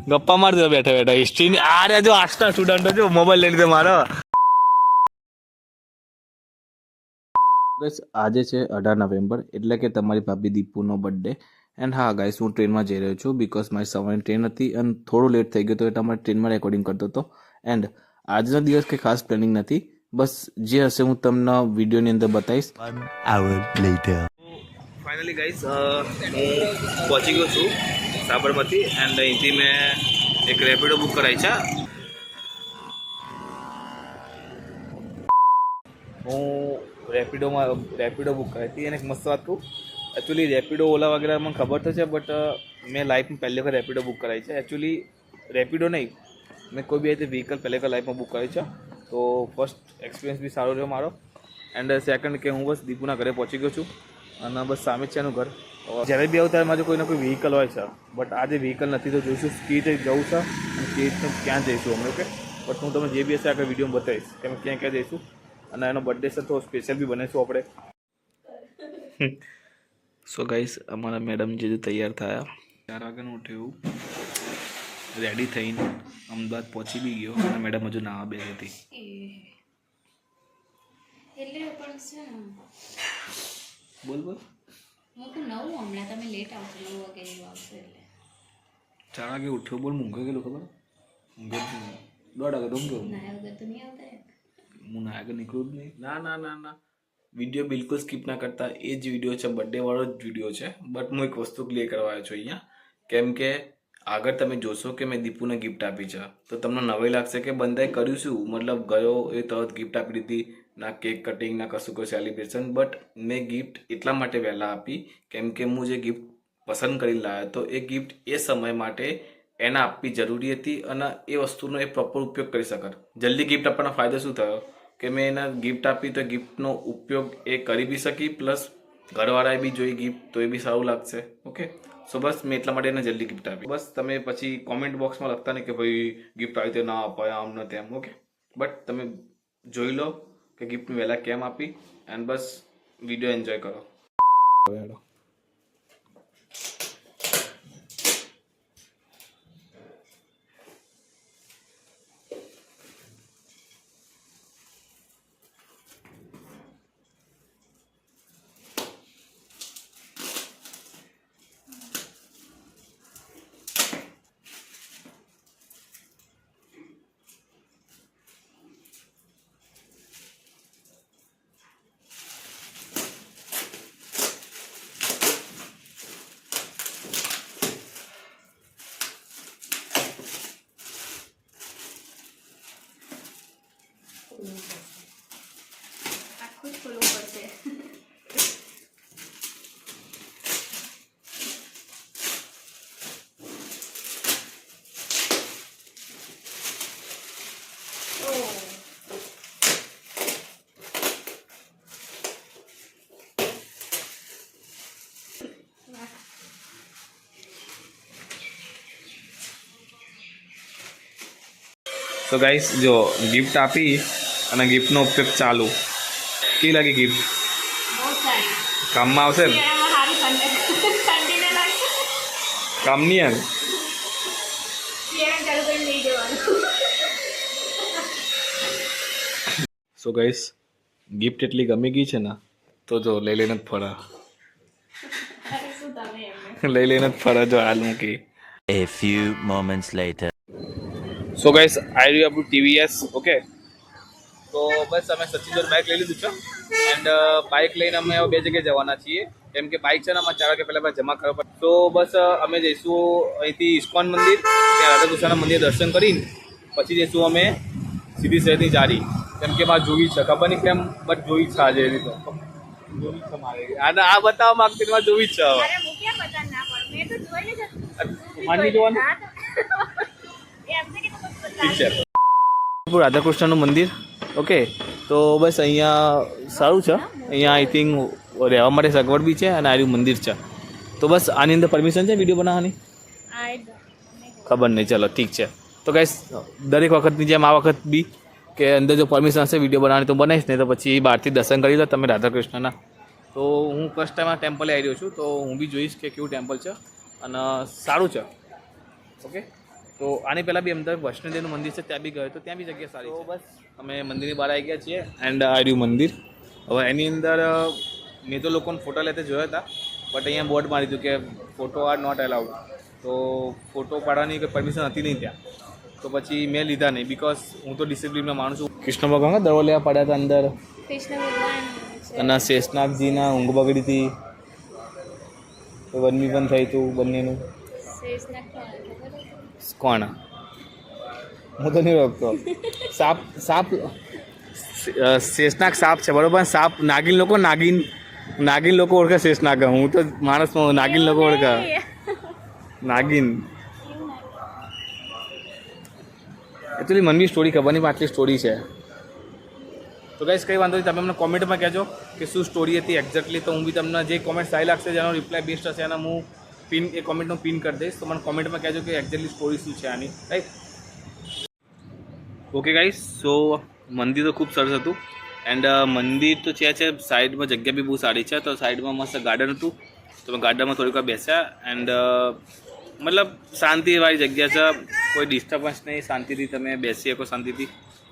ગપ્પા મારજો બેઠા બેઠા હિસ્ટ્રી આ રે જો આર્ટ્સના સ્ટુડન્ટ જો મોબાઈલ લઈ લીધો મારો. બસ આજે છે 18 નવેમ્બર એટલે કે તમારી ભાભી દીપુનો બર્થડે. એન્ડ હા ગાઈસ, હું ટ્રેનમાં જઈ રહ્યો છું બિકોઝ મારી સવારની ટ્રેન હતી અને થોડું લેટ થઈ ગયું તો એટલે અમારે ટ્રેનમાં રેકોર્ડિંગ કરતો હતો. એન્ડ આજનો દિવસ કંઈ ખાસ પ્લાનિંગ નથી, બસ જે હશે હું તમને વિડીયોની અંદર બતાવીશ. 1 hour later. ફાઇનલી ગાઈસ, હું પહોંચી ગયો છું સાબરમતી એન્ડ અહીંથી મેં એક રેપિડો બુક કરાવી છે. હું રેપિડો બુક કરાવી હતી અને એક મસ્ત વાત કહું, એકચ્યુઅલી રેપિડો ઓલા વગેરે મને ખબર તો છે બટ મેં લાઈફમાં પહેલી વખત રેપિડો બુક કરાવી છે. એકચ્યુઅલી રેપિડો નહીં, મેં કોઈ બી રીતે વ્હીકલ પહેલી વખત લાઈફમાં બુક કરાવી છે. તો ફર્સ્ટ એક્સપિરિયન્સ બી સારો રહ્યો મારો. એન્ડ સેકન્ડ કે હું બસ દીપુના ઘરે પહોંચી ગયો છું અને બસ સામે જ છે એનું ઘર. જ્યારે બી આવું ત્યારે મારે કોઈને કોઈ વ્હીકલ હોય છે બટ આજે વ્હીકલ નથી તો જોઈશું કઈ રીતે જવું છે અને કઈ રીતે ક્યાં જઈશું અમે. ઓકે, બટ હું તમને જે બી હશે આગળ વિડીયોમાં બતાવીશ કે અમે ક્યાં ક્યાં જઈશું. અને એનો બર્થડે છે તો સ્પેશિયલ બી બનાવીશું આપણે. સો ગાઈસ, અમારા મેડમ જે તૈયાર થયા 4 વાગ્યાનું ઉઠ્યું, રેડી થઈને અમદાવાદ પહોંચી બી ગયો અને મેડમ હજુ નાવા બેસી હતી. એટલે પણ છે ને, બોલ બોલ. હું તો નવું હમણાં તમે લેટ આવશો, 9 વાગે જેવું આવશે એટલે 4 વાગે ઉઠ્યો, બોલ મૂંઘે ગયેલું ખબર? ઊંઘે 1:30 વાગે તો ઊંઘ્યો. ના વગર તો નહીં આવતા. હું ના આગળ નીકળું જ નહીં. ના ના ના ના, વિડીયો બિલકુલ સ્કીપ ના કરતા. એ જ વિડીયો છે, બર્થડે વાળો જ વિડીયો છે. બટ હું એક વસ્તુ ક્લિયર કરવા આવ્યો છું અહીંયા, કેમ કે આગળ તમે જોશો કે મેં દીપુને ગિફ્ટ આપી છે તો તમને નવાઈ લાગશે કે બંદાએ કર્યું શું, મતલબ ગયો એ તરત ગિફ્ટ આપી દીધી, ના કેક કટિંગ ના કશું કોઈ સેલિબ્રેશન. બટ મેં ગિફ્ટ એટલા માટે વહેલા આપી કેમ કે હું જે ગિફ્ટ પસંદ કરી લાવ્યો તો એ ગિફ્ટ એ સમય માટે એને આપવી જરૂરી હતી અને એ વસ્તુનો એ પ્રોપર ઉપયોગ કરી શકે. જલ્દી ગિફ્ટ આપવાનો ફાયદો શું થયો કે મેં એને ગિફ્ટ આપી તો ગિફ્ટનો ઉપયોગ એ કરી બી શકી, પ્લસ ઘરવાળાએ બી જોઈ ગિફ્ટ તો એ બી સારું લાગશે. ઓકે, સો બસ મેં એટલા માટે એને જલ્દી ગિફ્ટ આપી. બસ તમે પછી કોમેન્ટ બોક્સમાં લખતા નહીં કે ભાઈ ગિફ્ટ આવી તો ના અપાય આમ ને તેમ. ઓકે, બટ તમે જોઈ લો કે ગિફ્ટ વહેલા કેમ આપી એન્ડ બસ વિડીયો એન્જોય કરો. આખું જ ખોલવું પડશે. તો ગાઈસ જો ગિફ્ટ આપી અને ગિફ્ટનો ઉપયોગ ચાલુ. કેવી લાગી ગિફ્ટ? બહુ સારી. કામમાં આવશે ને? સારી ઠંડીને લાગશે. કામની એમ ચાલુ કરીને લઈ જવાનું. સો ગાઈસ, ગિફ્ટ એટલી ગમી ગઈ છે ને તો જો લઈ લઈને જ ફરા. શું તમે એમને લઈ લઈને જ ફરા જો હાલ મૂકી. A few moments later. So guys, આવી રહ્યું આપણું TVS. ઓકે, તો બસ અમે સચિન બાઇક લઈ લીધું છે એન્ડ બાઇક લઈને અમે બે જગ્યાએ જવાના છીએ કેમ કે બાઇક છે ને અમારે 4 વાગે પહેલાં જમા કરવા પડે. તો બસ અમે જઈશું અહીંથી ઇસ્કોન મંદિર, ત્યાં રાધાકૃષ્ણના મંદિર દર્શન કરીને પછી જઈશું અમે સીધી શહેરની જારી, કેમ કે મારે જોવી છે. ખબર નહીં કેમ બટ જોવી છે આજે એની તો જોવી છે મારે. અને આ બતાવવા માંગતી મારે જોવી જ છે. હવે અરે હું ક્યાં બતા ના પણ મેં તો જોઈ જ માની જોવાનું ઠીક છે. રાધાકૃષ્ણનું મંદિર. ઓકે, તો બસ અહીંયા સારું છે. અહીંયા આઈ થિંક રહેવા માટે સગવડ બી છે અને આર્યું મંદિર છે. તો બસ આની અંદર પરમિશન છે વિડીયો બનાવવાની? ખબર નહીં, ચલો ઠીક છે. તો ગાઈસ, દરેક વખતની જેમ આ વખત બી કે અંદર જો પરમિશન હશે વિડીયો બનાવવાની તો બનાવીશ, નહીં તો પછી બહારથી દર્શન કરી લો તમે રાધાકૃષ્ણના. તો હું ફર્સ્ટ ટાઈમ આ ટેમ્પલે આવી રહ્યો છું તો હું બી જોઈશ કે કેવું ટેમ્પલ છે અને સારું છે. ઓકે, તો આની પહેલાં બી અમદાવાદ વૈષ્ણોદેવીનું મંદિર છે ત્યાં બી ગયો તો ત્યાં બી જગ્યા સારી છે. બસ અમે મંદિરની બહાર આવી ગયા છીએ એન્ડ આ રહ્યું મંદિર. હવે એની અંદર મેં તો લોકોને ફોટા લેતા જોયા હતા બટ અહીંયા બોર્ડ મારી દીધું કે ફોટો આર નોટ અલાઉડ. તો ફોટો પાડવાની કોઈ પરમિશન હતી નહીં ત્યાં, તો પછી મેં લીધા નહીં બિકોઝ હું તો ડિસિપ્લિનમાં માનું છું. કૃષ્ણ ભગવાન દરો લેવા પડ્યા હતા અંદર કૃષ્ણ ભગવાન અને શેષનાગજીના ઊંઘ બગડી હતી, વનમી પણ થઈ હતું બંનેનું. શેષનાગ ખબર કોણ? હું તો નહીં રોકતો. સાપ સાપ શેષનાગ સાપ છે બરોબર. સાપ નાગિન લોકો ઓળખે શેષનાગ. હું તો માણસમાં નાગિન લોકો ઓળખે નાગિન. એકચ્યુઅલી મને બી સ્ટોરી ખબર નહીં પણ આટલી સ્ટોરી છે. તો ગાઈસ કંઈ વાંધો નહીં, તમે અમને કોમેન્ટમાં કહેજો કે શું સ્ટોરી હતી એક્ઝેક્ટલી. તો હું બી તમને જે કોમેન્ટ સારી લાગશે જેનો રિપ્લાય બેસ્ટ હશે એના હું એ કોમેન્ટનો પિન કરી દઈશ. તો મને કોમેન્ટમાં કહેજો કે એક્ઝેક્ટલી સ્ટોરી શું છે આની, રાઈટ? ઓકે ગાઈસ, સો મંદિર તો ખૂબ સરસ હતું એન્ડ મંદિર તો છે સાઈડમાં જગ્યા બી બહુ સારી છે. તો સાઈડમાં મસ્ત ગાર્ડન હતું, તો મેં ગાર્ડનમાં થોડીક વાર બેસ્યા એન્ડ મતલબ શાંતિવાળી જગ્યા છે, કોઈ ડિસ્ટર્બન્સ નહીં, શાંતિથી તમે બેસી શકો શાંતિથી.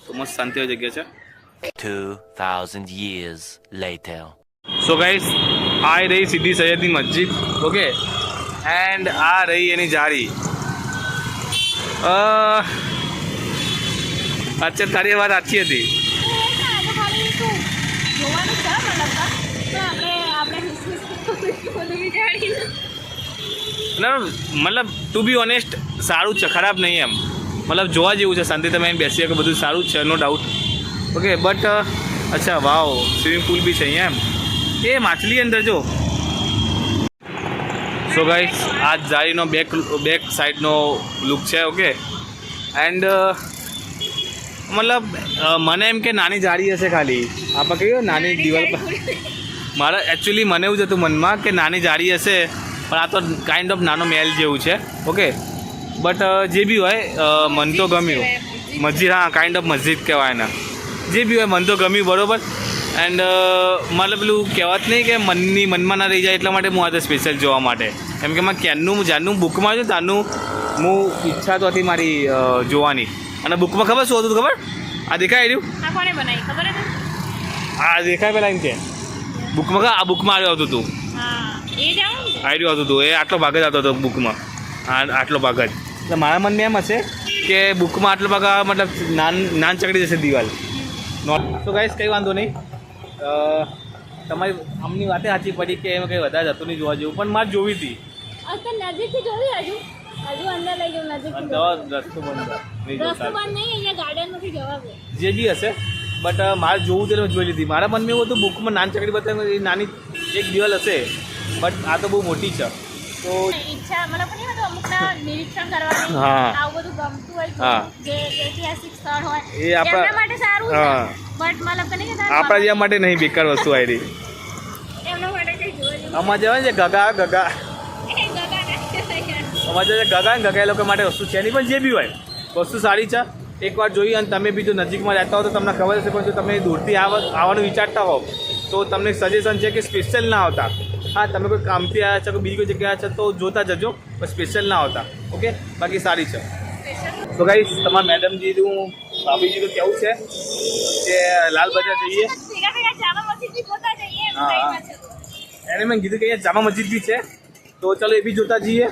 તો મસ્ત શાંતિવાળી જગ્યા છે. 2000 years later. સો ગાઈસ, આ રહી સીધી સૈયદની મસ્જિદ. ઓકે, એન્ડ આ રહી એની જારી. અચ્છા, તારી વાત સાચી હતી. મતલબ ટુ બી ઓનેસ્ટ સારું જ છે, ખરાબ નહીં એમ. મતલબ જોવા જેવું છે, શાંતિ તમે એમ બેસી શકો, બધું સારું જ છે, નો ડાઉટ. ઓકે, બટ અચ્છા વાવ, સ્વિમિંગ પુલ બી છે અહીંયા એમ. એ માછલી અંદર જો. સો ગાઈસ, આ જારીનો બેક સાઈડનો લુક છે. ઓકે, એન્ડ મતલબ મને એમ કે નાની જારી હશે ખાલી. આપણે કહ્યું નાની દિવાલ પર. મારા એકચ્યુઅલી મને એવું જ હતું મનમાં કે નાની જારી હશે, પણ આ તો કાઇન્ડ ઓફ નાનો મહેલ જેવું છે. ઓકે, બટ જે બી હોય મન તો ગમ્યું. મસ્જિદ, હા, કાઇન્ડ ઓફ મસ્જિદ કહેવાય ને. જે બી હોય મન તો ગમ્યું બરાબર. એન્ડ મતલબ પેલું કહેવાત નહીં કે મનમાં ના રહી જાય, એટલા માટે હું આજે સ્પેશિયલ જોવા માટે. કેમ કે મારે ક્યારનું જારનું બુકમાં છું ત્યારનું હું ઈચ્છા તો હતી મારી જોવાની. અને બુકમાં ખબર શું હતું ખબર? આ દેખાય રહ્યું, આ દેખાય પેલા એમ કે બુકમાં આ બુકમાં આવ્યું આવતું હતું, આવ્યું આવતું હતું. એ આટલો ભાગ જ આવતો હતો બુકમાં, આટલો ભાગ જ. એટલે મારા મનમાં એમ હશે કે બુકમાં આટલો ભાગ મતલબ નાન ચકડી જશે દિવાલ. નોટ તો ગાઈસ, કંઈ વાંધો નહીં. તમારી આમની વાતે સાચી પડી કે એમાં કંઈ વધારે જતું નહીં જોવા જેવું, પણ મારે જોવી હતી. નજીકથી જોવી હજુ અંદર લઈ જાઉં નજીક. અમદાવાદ રસ્તો બંધ નહીં, રસ્તો બંધ નહીં, અહીંયા ગાર્ડન નથી જવાતું. જે બી હશે બટ મારે જોવું તે મેં જોઈ લીધી. મારા મનમાં એવું હતું બુકમાં નાન ચકડી બતાવી એ નાની એક દિવાલ હશે, બટ આ તો બહુ મોટી છે. તો ઈચ્છા મતલબ નહીં હતું અમુકના નિરીક્ષણ કરવાની, હા, આવું બધું ગમતું હોય, હા, જે ઐતિહાસિક સ્થળ હોય એ આપણા એમના માટે સારું છે. હા, બટ મતલબ કે નહીં કે આપણા જેવા માટે નહીં, બેકાર વસ્તુ આવી. એમના માટે કંઈ જોવા જેવું આમાં જવાય ને ગગા ગગા નથી. અમારે જે ગગા ને ગગા એ લોકો માટે વસ્તુ છે નહીં, પણ જે બી હોય વસ્તુ સારી છે. એકવાર જોઈ અને તમે બી જો નજીકમાં રહેતા હો તો તમને ખબર હશે, પણ જો તમે દૂરથી આવવાનું વિચારતા હો તો તમને સજેશન છે કે સ્પેશિયલ ના આવતા. હા, તમે કોઈ કામથી આવ્યા છો, કોઈ બીજી કોઈ જગ્યાએ છે તો જોતા જજો, પણ સ્પેશિયલ ના આવતા. ઓકે, બાકી સારી છે. તો ગાઈસ, તમારા મેડમજીનું ભાભીજીનું કેવું છે કે લાલ બજાર જઈએ? એને મેં કીધું કે અહીંયા જામા મસ્જિદ બી છે, તો ચાલો એ બી જોતા જઈએ.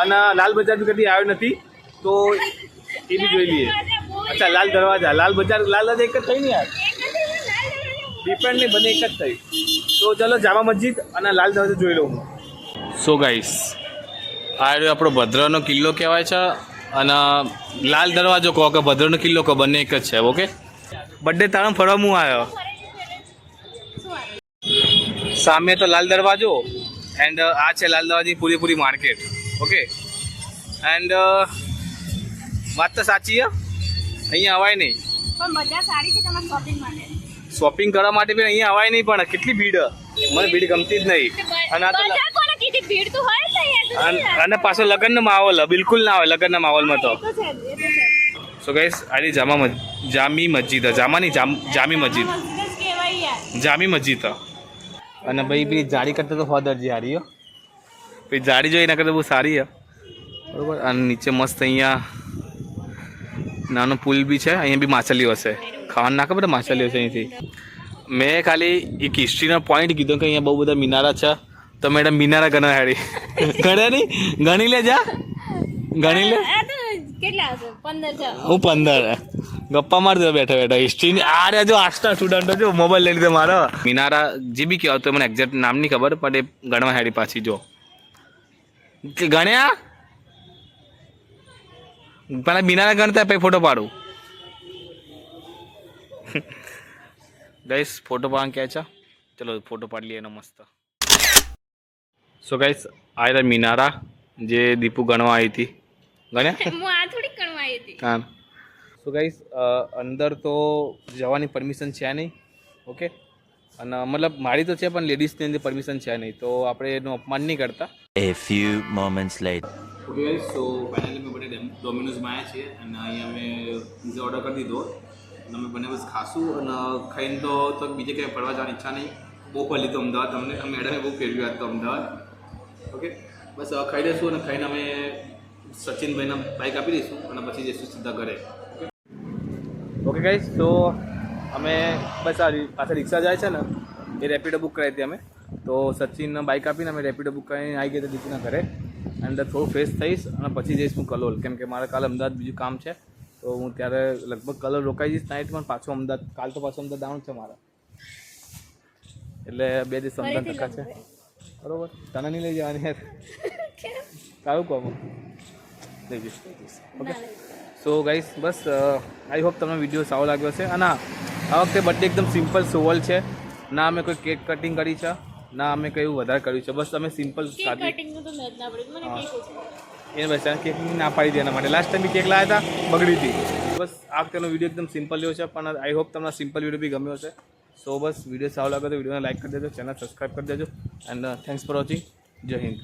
અને લાલ બજાર બી કદી આવ્યો નથી તો એ બી જોઈ લઈએ. અચ્છા, લાલ દરવાજા, લાલ બજાર, લાલ દરવાજા એક જ થઈ ને યાર, ડિફરન્ટ નહીં, બંને એક જ થઈ. તો ચલો જામા મસ્જિદ અને લાલ દરવાજો જોઈ લઉં. સો ગાઈસ, આ રહ્યો આપણો ભદ્રનો કિલ્લો કહેવાય છે અને લાલ દરવાજો કહો કે ભદ્રનો કિલ્લો કહો, બંને એક જ છે. ઓકે, બર્થડે તારણ ફરવા હું આવ્યો. સામે તો લાલ દરવાજો એન્ડ આ છે લાલ દરવાજાની પૂરેપૂરી માર્કેટ. ઓકે, એન્ડ વાત તો સાચી છે, અહીંયા અવાય નહીં, પણ બજાર સારી છે તમારા શોપિંગ માટે. શોપિંગ કરવા માટે બી અહીંયા અવાય નહીં, પણ કેટલી ભીડ, મને ભીડ ગમતી જ નહીં. અને આ તો બજાર કોને કીધી? ભીડ તો હોય જ નહીં. અને પાછો લગ્નનો માહોલ બિલકુલ ના હોય લગ્નના માહોલમાં તો. એ તો છે. સો ગાઈસ, આની જામી મસ્જિદ, જામી મસ્જિદ, જામી મસ્જિદ. અને ભાઈ પેલી જાડી કરતા તો ફાધર જે હારી હો, પેલી જાડી જોઈ એના કરતા બહુ સારી હે બરોબર. અને નીચે મસ્ત અહીંયા નાનો પુલ બી છે, અહીંયા બી માછલીઓ હશે, ખાવાનું ના ખબર માછલીઓ છે અહીંથી. મેં ખાલી એક હિસ્ટ્રીનો પોઈન્ટ કીધો કે અહીંયા બહુ બધા મિનારા છે, તો મેડમ મિનારા ગણા હારી ગણ્યા નહીં, ગણી લે જા, ગણી લે. કેટલા હશે? 15 છે. હું 15 ગપ્પા મારી દો બેઠા બેઠા હિસ્ટ્રીની. આ જો આર્ટ્સના સ્ટુડન્ટો જો મોબાઈલ લઈ લીધો મારો. મિનારા જે બી કહેવાય તો મને એક્ઝેક્ટ નામ નહીં ખબર, પણ એ ગણવા હારી પાછી જો ગણ્યા પેલા મિનારા ગણતા પછી ફોટો પાડું. ગાઈસ ફોટો પાડવાનું કહે છે, ચલો ફોટો પાડી લઈએ એનો મસ્ત. સો ગાઈસ આ રહ્યા મિનારા જે દીપુ ગણવા આવી હતી. ગણ્યા હું આ થોડી ગણવા આવી હતી. હા. સો ગાઈસ અંદર તો જવાની પરમિશન છે નહીં, ઓકે, અને મતલબ મારી તો છે પણ લેડીઝની અંદર પરમિશન છે નહીં, તો આપણે એનું અપમાન નહીં કરતા. A few moments later. Okay guys so finally અમે બંને ડોમિનોઝમાં આવ્યા છીએ અને અહીંયા અમે પીઝા ઓર્ડર કરી દીધો અને અમે બંને બસ ખાશું અને ખાઈને તો બીજે ક્યાંય ફરવા જવાની ઈચ્છા નહીં. બહુ ફરી તો અમદાવાદ અમને મેડમે બહુ ફેરવ્યું હતું અમદાવાદ. ઓકે બસ હવે ખાઈ લઈશું અને ખાઈને અમે સચિનભાઈના બાઇક આપી દઈશું અને પછી જઈશું સીધા ઘરે. ઓકે ગાઈસ તો અમે બસ આ પાછળ રિક્ષા જાય છે ને એ રેપિડો બુક કરાવી હતી અમે, તો સચિન બાઇક આપીને અમે રેપિડો બુક કરીને આવી ગયા હતા દીપુના ઘરે. અંદર થોડું ફ્રેશ થઈશ અને પછી જઈશ હું કલોલ, કેમ કે મારે કાલે અમદાવાદ બીજું કામ છે, તો હું ત્યારે લગભગ કલોલ રોકાઈ જઈશ નાઇટમાં. પાછું અમદાવાદ કાલ તો પાછું અમદાવાદ આવવાનું છે મારે, એટલે 2 દિવસ અમદાવાદ ટકા છે. બરોબર, તને નહીં લઈ જવાની યાર, કારું કહું લઈ જઈશ. Okay so guys bus I hope તમને વિડીયો સારો લાગ્યો હશે. અને આ વખતે બર્થડે એકદમ સિમ્પલ સોવલ છે, ના અમે કોઈ કેક કટિંગ કરી છે, ના અમે કયું વધારે કર્યું છે, બસ અમે સિમ્પલ સાદી એને બસ કેકની ના પાડી દે એના માટે. લાસ્ટ ટાઈમ બી કેક લાવ્યા હતા, બગડી હતી. બસ આ વખતેનો વિડીયો એકદમ સિમ્પલ રહ્યો છે, પણ આઈ હોપ તમને સિમ્પલ વિડીયો બી ગમ્યો હશે. સો બસ વિડીયો સારો લાગે તો વિડીયોને લાઈક કરી દેજો, ચેનલ સબસ્ક્રાઈબ કરી દેજો એન્ડ થેન્ક્સ ફોર વોચિંગ. જય હિન્દ.